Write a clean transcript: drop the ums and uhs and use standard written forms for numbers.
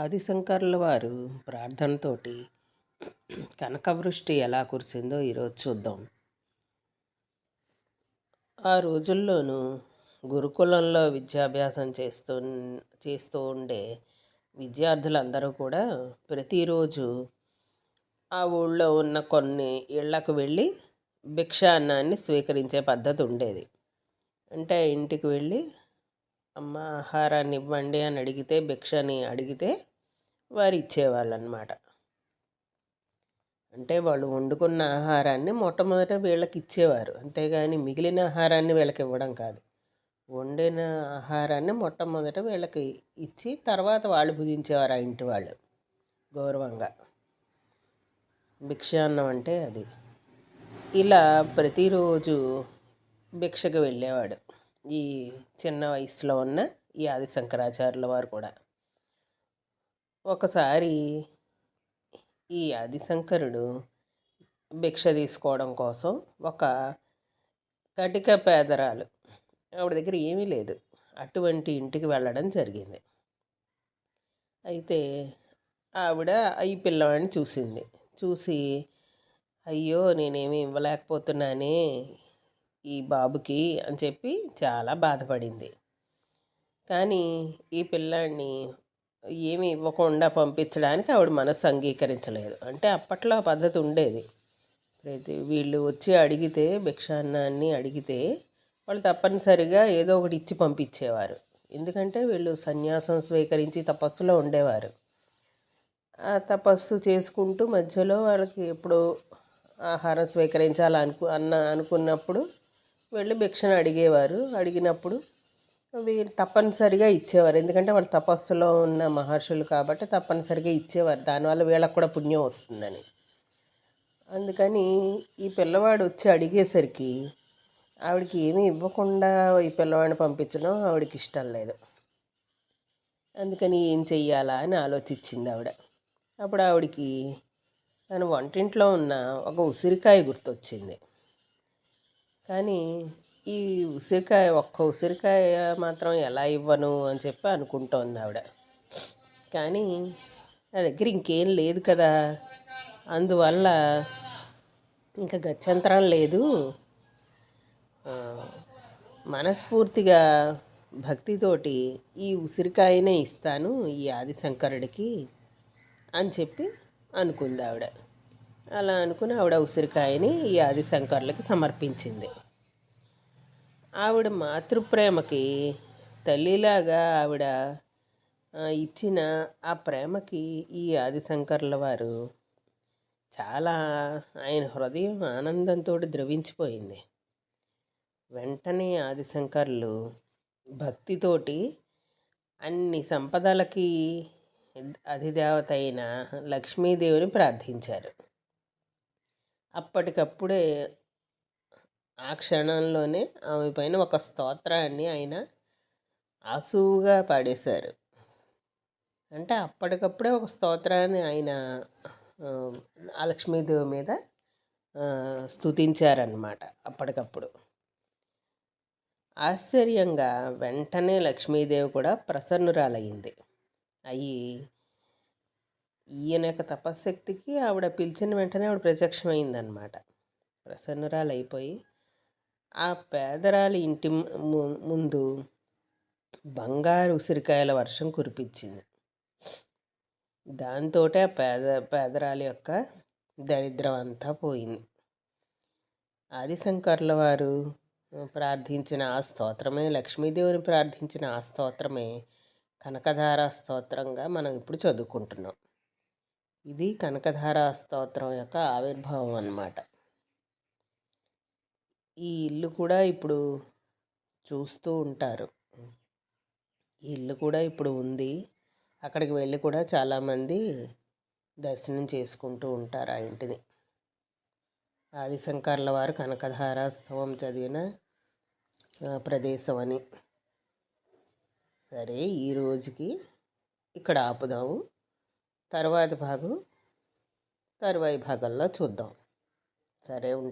ఆదిశంకర్ల వారు ప్రార్థనతోటి కనకవృష్టి ఎలా కురిసిందో ఈరోజు చూద్దాం. ఆ రోజుల్లోనూ గురుకులంలో విద్యాభ్యాసం చేస్తూ ఉండే విద్యార్థులందరూ కూడా ప్రతిరోజు ఆ ఊళ్ళో ఉన్న కొన్ని ఇళ్లకు వెళ్ళి భిక్షాన్నాన్ని స్వీకరించే పద్ధతి ఉండేది. అంటే ఇంటికి వెళ్ళి అమ్మ ఆహారాన్ని ఇవ్వండి అని అడిగితే, భిక్షని అడిగితే వారు ఇచ్చేవాళ్ళు అన్నమాట. అంటే వాళ్ళు వండుకున్న ఆహారాన్ని మొట్టమొదట వీళ్ళకి ఇచ్చేవారు, అంతేగాని మిగిలిన ఆహారాన్ని వీళ్ళకి ఇవ్వడం కాదు. వండిన ఆహారాన్ని మొట్టమొదట వీళ్ళకి ఇచ్చి తర్వాత వాళ్ళు భుజించేవారు, ఆ ఇంటి వాళ్ళు గౌరవంగా. భిక్షాన్నం అంటే అది. ఇలా ప్రతిరోజు భిక్షకు వెళ్ళేవాడు ఈ చిన్న వయసులో ఉన్న ఈ ఆదిశంకరాచార్యుల వారు కూడా. ఒకసారి ఈ ఆదిశంకరుడు భిక్ష తీసుకోవడం కోసం ఒక కటిక పేదరాలు, ఆవిడ దగ్గర ఏమీ లేదు, అటువంటి ఇంటికి వెళ్ళడం జరిగింది. అయితే ఆవిడ ఈ పిల్లవాడిని చూసి అయ్యో నేనేమి ఇవ్వలేకపోతున్నానే ఈ బాబుకి అని చెప్పి చాలా బాధపడింది. కానీ ఈ పిల్లాడిని ఏమి ఇవ్వకుండా పంపించడానికి ఆవిడ మనసు అంగీకరించలేదు. అంటే అప్పట్లో ఆ పద్ధతి ఉండేది. వీళ్ళు వచ్చి అడిగితే, భిక్షాన్నాన్ని అడిగితే వాళ్ళు తప్పనిసరిగా ఏదో ఒకటి ఇచ్చి పంపించేవారు. ఎందుకంటే వీళ్ళు సన్యాసం స్వీకరించి తపస్సులో ఉండేవారు. ఆ తపస్సు చేసుకుంటూ మధ్యలో వాళ్ళకి ఎప్పుడు ఆహారం అనుకున్నప్పుడు వెళ్ళి భిక్షను అడిగేవారు. అడిగినప్పుడు వీరు తప్పనిసరిగా ఇచ్చేవారు. ఎందుకంటే వాళ్ళు తపస్సులో ఉన్న మహర్షులు కాబట్టి తప్పనిసరిగా ఇచ్చేవారు. దానివల్ల వీళ్ళకు కూడా పుణ్యం వస్తుందని. అందుకని ఈ పిల్లవాడు వచ్చి అడిగేసరికి ఆవిడకి ఏమీ ఇవ్వకుండా ఈ పిల్లవాడిని పంపించడం ఆవిడకి ఇష్టం లేదు. అందుకని ఏం చెయ్యాలా అని ఆలోచించింది ఆవిడ. అప్పుడు ఆవిడకి తన వంటింట్లో ఉన్న ఒక ఉసిరికాయ గుర్తొచ్చింది. కానీ ఈ ఒక్క ఉసిరికాయ మాత్రం ఎలా ఇవ్వను అని చెప్పి అనుకుంటోంది ఆవిడ. కానీ నా దగ్గర ఇంకేం లేదు కదా, అందువల్ల ఇంకా గత్యంతరం లేదు, మనస్ఫూర్తిగా భక్తితోటి ఈ ఉసిరికాయనే ఇస్తాను ఈ ఆదిశంకరుడికి అని చెప్పి అనుకుంది ఆవిడ. అలా అనుకుని ఆవిడ ఉసిరికాయని ఈ ఆదిశంకరులకి సమర్పించింది. ఆవిడ మాతృప్రేమకి తల్లిలాగా ఆవిడ ఇచ్చిన ఆ ప్రేమకి ఈ ఆదిశంకర్ల వారు చాలా, ఆయన హృదయం ఆనందంతో ద్రవించిపోయింది. వెంటనే ఆదిశంకర్లు భక్తితోటి అన్ని సంపదలకి అధిదేవత అయిన లక్ష్మీదేవిని ప్రార్థించారు. అప్పటికప్పుడే ఆ క్షణంలోనే ఆమె పైన ఒక స్తోత్రాన్ని ఆయన ఆసువుగా పాడేశారు. అంటే అప్పటికప్పుడే ఒక స్తోత్రాన్ని ఆయన ఆ లక్ష్మీదేవి మీద స్తుతించారన్నమాట. అప్పటికప్పుడు ఆశ్చర్యంగా వెంటనే లక్ష్మీదేవి కూడా ప్రసన్నురాలయ్యింది. ఈయన యొక్క తపశ్శక్తికి ఆవిడ పిలిచిన వెంటనే ఆవిడ ప్రత్యక్షమైందనమాట. ప్రసన్నురాలైపోయి ఆ పేదరాలి ఇంటి ముందు బంగారు ఉసిరికాయల వర్షం కురిపించింది. దాంతో ఆ పేదరాలి యొక్క దరిద్రం అంతా పోయింది. ఆదిశంకర్ల వారు ప్రార్థించిన ఆ స్తోత్రమే, లక్ష్మీదేవిని ప్రార్థించిన ఆ స్తోత్రమే కనకధారా స్తోత్రంగా మనం ఇప్పుడు చదువుకుంటున్నాం. ఇది కనకధారా స్తోత్రం యొక్క ఆవిర్భావం అన్నమాట. ఈ ఇల్లు కూడా ఇప్పుడు చూస్తూ ఉంటారు. ఈ ఇల్లు కూడా ఇప్పుడు ఉంది. అక్కడికి వెళ్ళి కూడా చాలామంది దర్శనం చేసుకుంటూ ఉంటారు ఆ ఇంటిని. ఆదిశంకర్ల వారు కనకధారా స్తవం చదివిన ప్రదేశం అని. సరే, ఈ రోజుకి ఇక్కడ ఆపుదాము. తరువాయి భాగంలో చూద్దాం. సరే, ఉంటా.